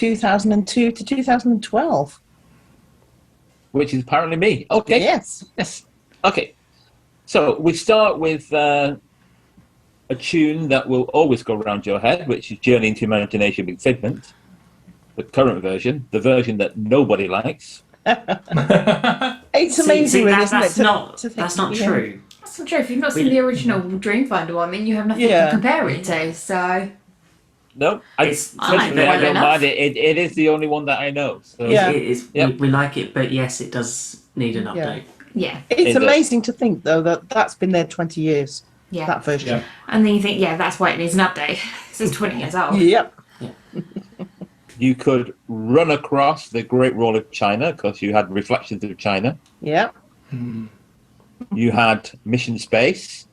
2002 to 2012. Which is apparently me. Okay. Yes. Yes. Okay. So we start with a tune that will always go around your head, which is Journey into Imagination with Figment, the current version, the version that nobody likes. It's amazing, really, isn't it? That's not true. That's not true. If you've not seen the original Dreamfinder one, then you have nothing to compare it to. So no, I don't mind it. It is the only one that I know. So. Yeah, it is. Yep. We like it, but yes, it does need an update. Yeah. It's amazing to think, though, that that's been there 20 years. Yeah. That version. Yeah. And then you think, that's why it needs an update. It's 20 years old. Yep. Yeah. You could run across the Great Wall of China because you had Reflections of China. Yeah. You had Mission Space.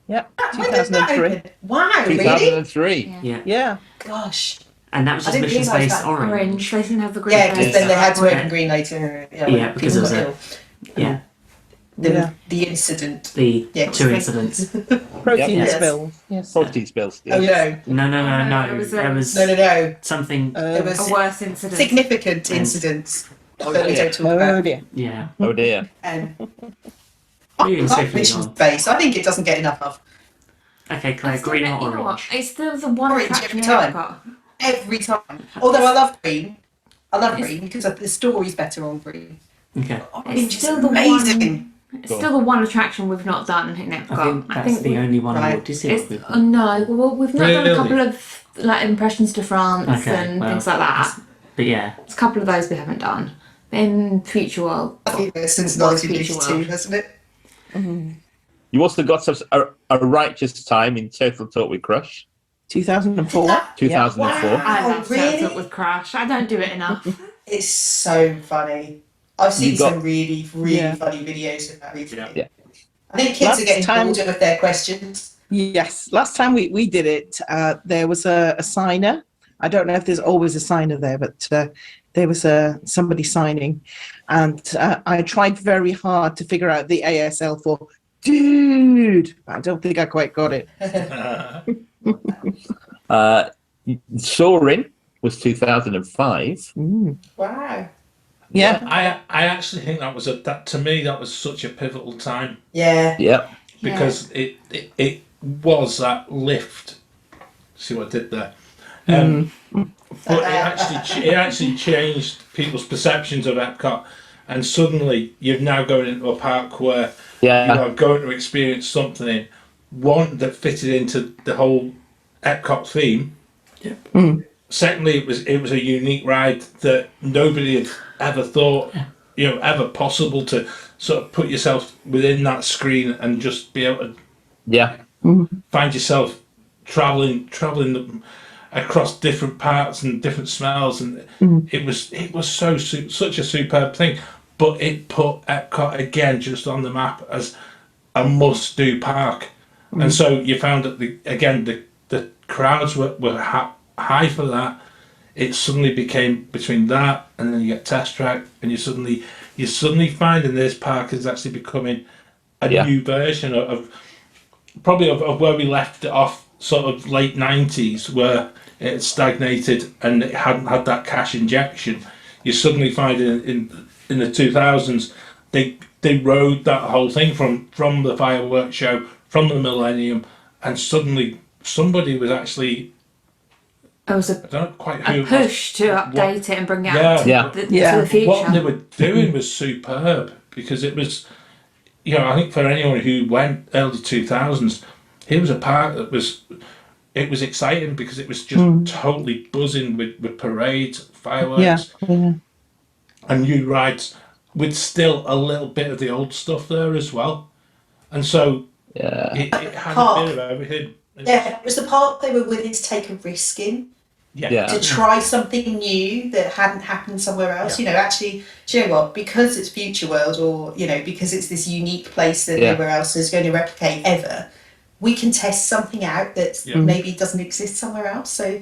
Yeah. 2003. Wow, 2003. Really? Yeah. Gosh. And that was just Mission Space Orange. They didn't have the green. Yeah, because then they had to open green later. Yeah, because it was the incident. The two incidents. Protein spills. Yes. Protein spills. Oh no. No. There was no. Something. There was a worse incident. Significant incidents that we don't talk about. Oh dear. Yeah. Oh dear. Mission Space. I think it doesn't get enough of. Okay, Claire, green or orange? You know what? It's still the one orange every time. Every time. Although I love green. Because the story's better on green. Okay. Orange is amazing. It's still the one attraction we've not done in EPCOT. I think that's the only one Walt Disney. No, well, we've not done a couple of like impressions to France and things like that. But yeah, it's a couple of those we haven't done. In Future World, I think since 1982, hasn't it? Mm-hmm. You also got a righteous time in Total Talk with Crush. 2004. 2004. Wow, I love really? Total Talk with Crush. I don't do it enough. It's so funny. I've seen some really funny videos of that recently. Yeah. I think kids are getting bored of their questions. Yes. Last time we did it, there was a signer. I don't know if there's always a signer there, but there was somebody signing. And I tried very hard to figure out the ASL for dude. I don't think I quite got it. Soarin was 2005. Wow. Yeah. I actually think that was to me that was such a pivotal time. Yeah. Yeah. Because it was that lift. See what I did there. But it actually changed people's perceptions of EPCOT, and suddenly you're now going into a park where you are going to experience something that fitted into the whole EPCOT theme. Yeah. Secondly, it was a unique ride that nobody had ever thought, ever possible to sort of put yourself within that screen and just be able to find yourself traveling across different parts and different smells, and it was such a superb thing. But it put Epcot again just on the map as a must-do park, and so you found that the crowds were high for that. It suddenly became between that and then you get Test Track, and you're suddenly finding this park is actually becoming a new version of where we left it off, sort of late 90s, where it had stagnated and it hadn't had that cash injection. You suddenly find in the 2000s they rode that whole thing from the fireworks show, from the Millennium, and suddenly somebody was actually. It was a push to update it and bring it out to the future. What they were doing was superb, because it was, I think for anyone who went early 2000s, it was a park that was exciting because it was just totally buzzing with parades, fireworks, and new rides, with still a little bit of the old stuff there as well. And so it had a bit of everything. Yeah, it was the part they were willing to take a risk in. To try something new that hadn't happened somewhere else. Actually, do you know what? Because it's Future World, or because it's this unique place that nowhere else is going to replicate ever, we can test something out that maybe doesn't exist somewhere else. So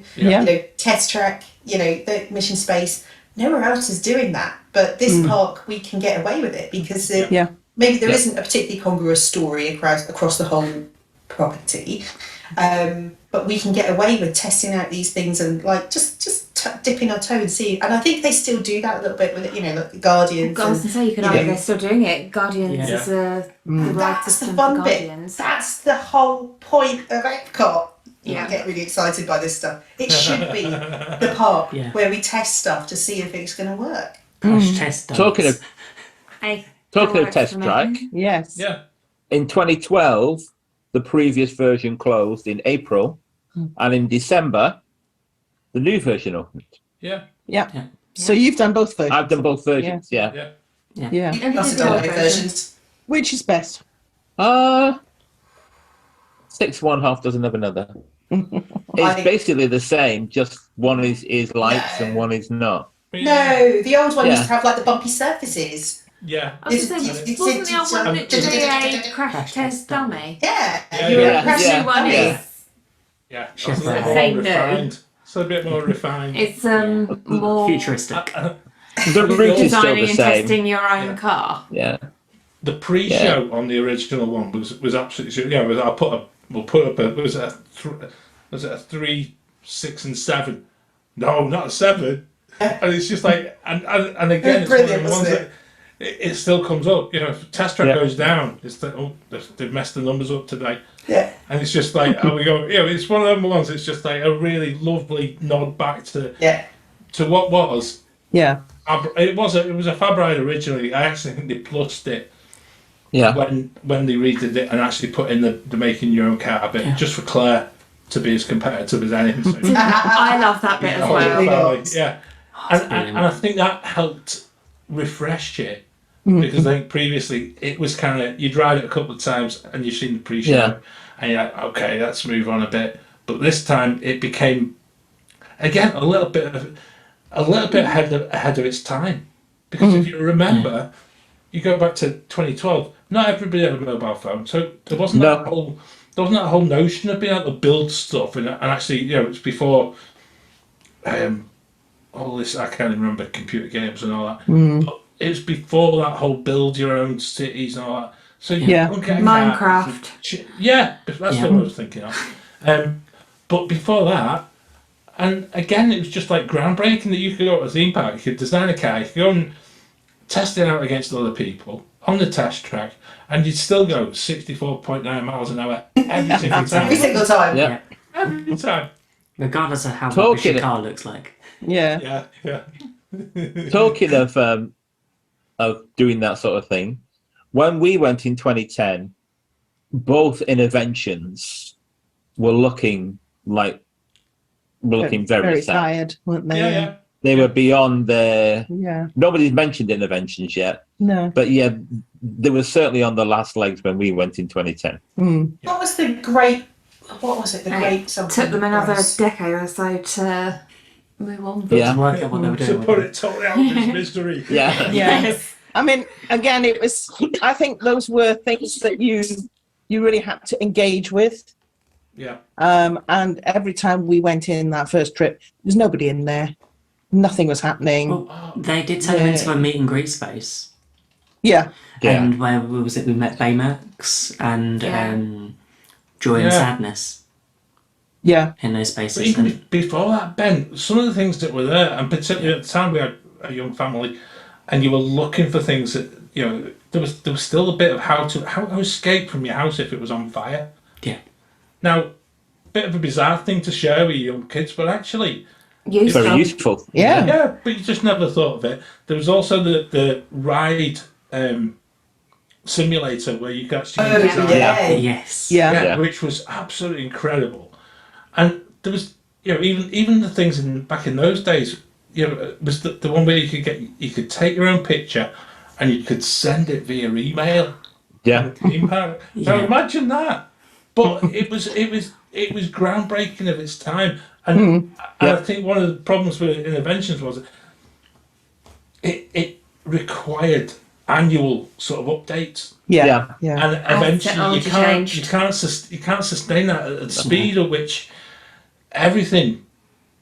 Test Track, the Mission Space, nowhere else is doing that. But this park, we can get away with it because maybe there isn't a particularly congruous story across the whole property. But we can get away with testing out these things and just dipping our toe and seeing, and I think they still do that a little bit with it, like the Guardians. I was going to say, you could argue they're still doing it. Guardians is the ride that's the system fun for bit. Guardians. That's the whole point of Epcot. Yeah. I get really excited by this stuff. It should be the park where we test stuff to see if it's going to work. Crash test Talking of test track, Yes. Yeah. in 2012, the previous version closed in April, and in December, the new version opened. Yeah. Yeah. So you've done both versions. I've done both versions. Yeah. Yeah. And Must did have done the both old versions. Which is best? 6 one half doesn't have another. I It's think- basically the same, just one is lights and one is not. No, the old one used Yeah. to have like the bumpy surfaces. Yeah. I was going to say, wasn't the old one literally a crash test dummy? Yeah. Yeah, You were yeah, crashing yeah, one dummies. yeah. Yeah. Chef It's a little Say more no. refined. It's a bit more refined. It's more futuristic. The route is still designing the and same. testing your own Yeah. car. Yeah. The pre-show on the original one was absolutely we'll put up a was it a 3, 6, and 7? No, not a 7. And it's just like and again it's Brilliant, one of the ones wasn't that it still comes up. If test track Yeah. goes down, it's like they've messed the numbers up today. Yeah. And it's just like we go. It's one of them ones. It's just like a really lovely nod back to what was. Yeah. It was a Fab ride originally. I actually think they plussed it. Yeah. When they redid it and actually put in the making your own car bit just for Claire to be as competitive as anything. I love that bit as Oh, well. family, yeah. And brilliant. I think that helped refresh it because I think previously it was kind of you'd ride it a couple of times and you've seen the pre-show Yeah. and you're like, okay, let's move on a bit. But this time it became again a little bit ahead of its time because if you remember, you go back to 2012. Not everybody had a mobile phone, so there wasn't that whole notion of being able to build stuff and actually it's before all this. I can't even remember computer games and all that. But it was before that whole build your own cities and all that. So you don't get a car. Minecraft. Yeah, that's what I was thinking of. But before that, and again, it was just like groundbreaking that you could go to a theme park, you could design a car, you could go and test it out against other people on the test track, and you'd still go 64.9 miles an hour every single time. Every single time. Yeah. Every time. Regardless of how Talking rubbish your it- car looks like. Yeah. Yeah. Talking of doing that sort of thing, when we went in 2010, both Innoventions were looking very sad. tired, weren't they? Yeah. They were beyond their. Yeah. Nobody's mentioned Innoventions yet, No. but yeah, they were certainly on the last legs when we went in 2010. What was the great? What was it? The great something. Took them another prize? decade or so to move on. Yeah. To work out what they were To doing. put it totally out of its mystery. Yeah. Yes. I mean, again, it was. I think those were things that you really had to engage with. Yeah. And every time we went in that first trip, there's nobody in there. Nothing was happening. Well, they did take them into a meet and greet space. Yeah. Yeah. And where was it? We met Baymax and Joy and Sadness Yeah. in those But spaces. even before that, Ben, some of the things that were there, and particularly at the time we had a young family, and you were looking for things that there was still a bit of how to escape from your house if it was on fire. Yeah. Now, bit of a bizarre thing to share with your young kids, but actually, Very useful. Yeah. yeah, but you just never thought of it. There was also the ride simulator where you could actually design. Yes. Yeah. Yeah, Yeah. which was absolutely incredible. And there was, even the things back in those days, it was the one where you could take your own picture and you could send it via email. Yeah. Now imagine that. But it was groundbreaking of its time. And I think one of the problems with Innoventions was it required annual sort of updates. Yeah. Yeah. And eventually you technology can't sustain that at the speed at which everything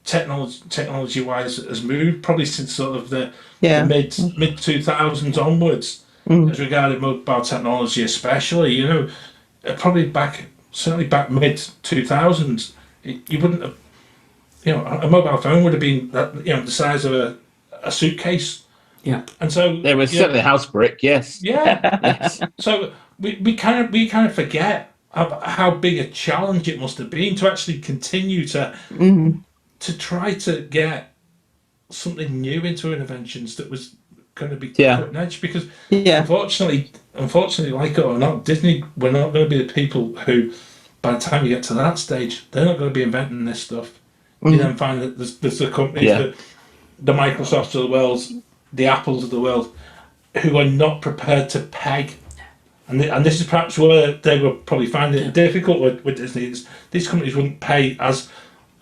technology wise has moved, probably since sort of the mid 2000s onwards, as regarded mobile technology especially, certainly back mid 2000s, you wouldn't have a mobile phone would have been the size of a suitcase. Yeah. And so there was certainly a house brick, yes. Yeah. Yes. So we kind of forget how big a challenge it must have been to actually continue to try to get something new into Innoventions that was going to be cutting edge, because unfortunately, like it or not, Disney were not going to be the people who, by the time you get to that stage, they're not going to be inventing this stuff. You then find that there's the companies, the Microsofts of the world, the Apples of the world, who are not prepared to peg. And this is perhaps where they were probably finding it difficult with Disney. These companies wouldn't pay as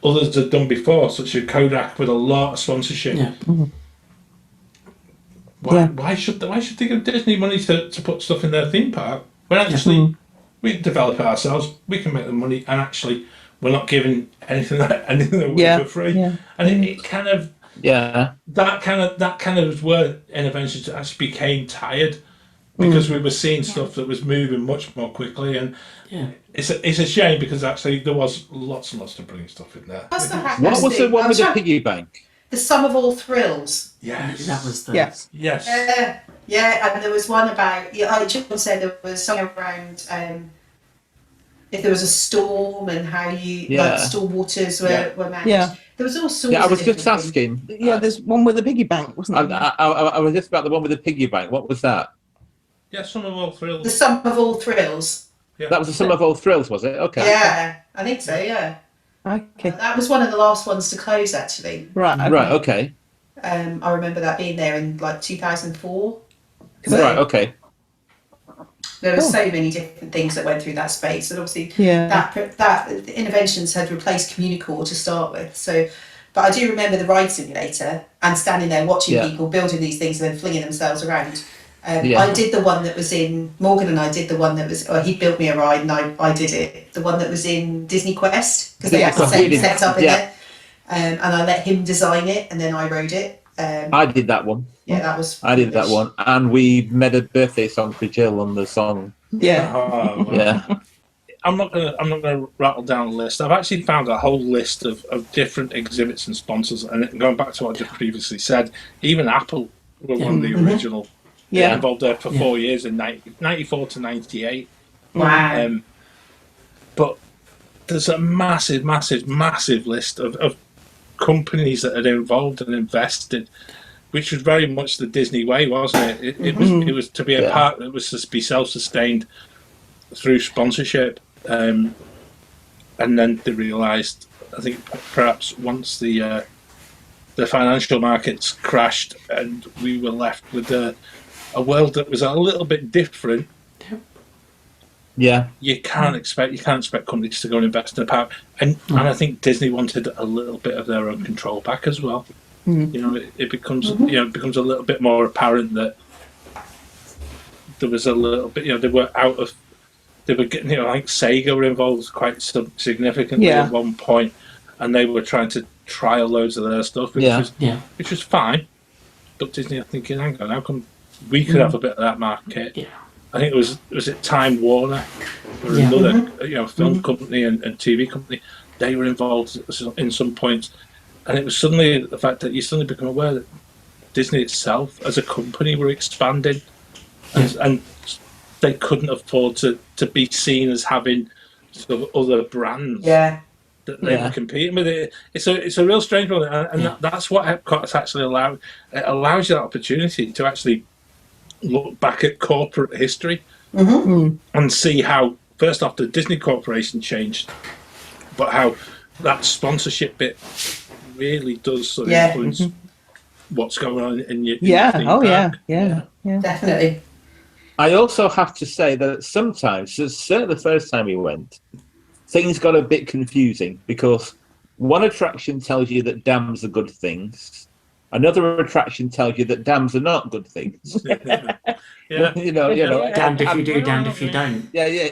others had done before, such as Kodak with a lot of sponsorship. Yeah. Why should they give Disney money to put stuff in their theme park when actually we develop it ourselves, we can make the money, and actually we're not giving anything away for free. And it kind of that kind of was where Innoventions actually became tired, because we were seeing stuff that was moving much more quickly, and it's a shame, because actually there was lots and lots of brilliant stuff in there. What was the one with the piggy bank? The Sum of All Thrills. Yes. That was the... Yes. And there was one about, like John said, there was something around if there was a storm and how like storm waters were managed. Yeah. There was all sorts. Yeah, I was of just asking. Yeah, there's one with the piggy bank, wasn't there? I was just about the one with the piggy bank. What was that? Yeah, Sum of All Thrills. The Sum of All Thrills. Yeah. That was the Sum of All Thrills, was it? Okay. Yeah, I think so. Yeah. Okay. That was one of the last ones to close, actually. Right. Okay. Right. Okay. I remember that being there in like 2004. Right. Okay. There were so many different things that went through that space, and obviously that Innoventions had replaced Communicore to start with. So, but I do remember the ride simulator and standing there watching people building these things and then flinging themselves around. I did the one that was in Morgan, and I did the one that was. He built me a ride, and I did it. The one that was in Disney Quest, because they had the same setup in there, and I let him design it, and then I rode it. I did that one. Yeah, that was. I did that one, and we made a birthday song for Jill on the song. Yeah. Yeah. I'm not gonna rattle down a list. I've actually found a whole list of different exhibits and sponsors, and going back to what I just previously said, even Apple were one of the original. Involved there for 4 years in 94 to 98. Wow. But there's a massive list of companies that had involved and invested, which was very much the Disney way, wasn't it? It was to be a part that was to be self-sustained through sponsorship, and then they realised, I think perhaps once the financial markets crashed and we were left with a world that was a little bit different. Yeah, you can't expect companies to go and invest in a park, and I think Disney wanted a little bit of their own control back as well. It becomes it becomes a little bit more apparent that there was a little bit, they were getting, like Sega were involved quite significantly at one point, and they were trying to trial loads of their stuff, which was fine. But Disney are thinking, hang on, how come we could have a bit of that market? Yeah. I think was it Time Warner or another film company and TV company. They were involved in some points, and it was suddenly the fact that you suddenly become aware that Disney itself as a company were expanding, and they couldn't afford to be seen as having sort of other brands that they were competing with. It's a real strange one, and that's what EPCOT actually allowed. It allows you that opportunity to actually look back at corporate history and see how, first off, the Disney Corporation changed, but how that sponsorship bit really does sort of influence what's going on in your theme park. Yeah, definitely. I also have to say that sometimes, certainly the first time we went, things got a bit confusing, because one attraction tells you that dams are good things. Another attraction tells you that dams are not good things. Damned if you do, damned if you don't. Yeah.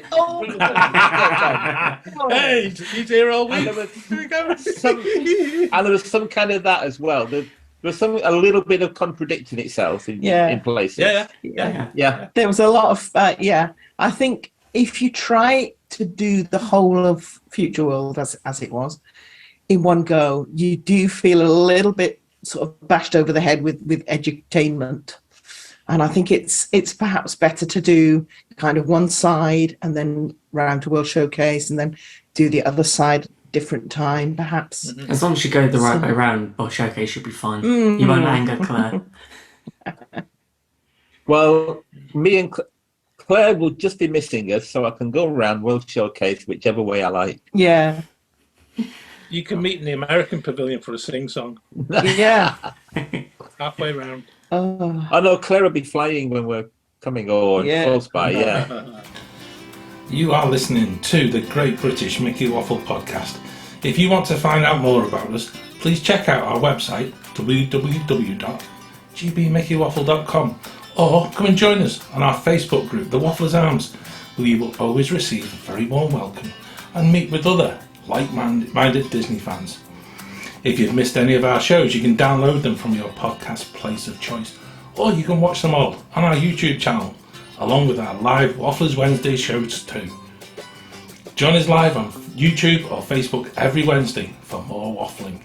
Hey, he's here all week. And there was some kind of that as well. There was a little bit of contradicting itself in places. Yeah. There was a lot of I think if you try to do the whole of Future World as it was, in one go, you do feel a little bit sort of bashed over the head with edutainment. And I think it's perhaps better to do kind of one side and then round to World Showcase and then do the other side different time, perhaps. Mm-hmm. As long as you go the right way round, World Showcase should be fine. You won't anger Claire. Well, me and Claire will just be missing us, so I can go around World Showcase whichever way I like. Yeah. You can meet in the American Pavilion for a sing-song. Yeah. Halfway round. Oh. I know Claire will be flying when we're coming close by, yeah. You are listening to the Great British Mickey Waffle podcast. If you want to find out more about us, please check out our website, www.gbmickeywaffle.com, or come and join us on our Facebook group, The Waffler's Arms, where you will always receive a very warm welcome and meet with other like-minded Disney fans. If you've missed any of our shows, you can download them from your podcast place of choice, or you can watch them all on our YouTube channel, along with our live Wafflers Wednesday shows too. Join us live on YouTube or Facebook every Wednesday for more waffling.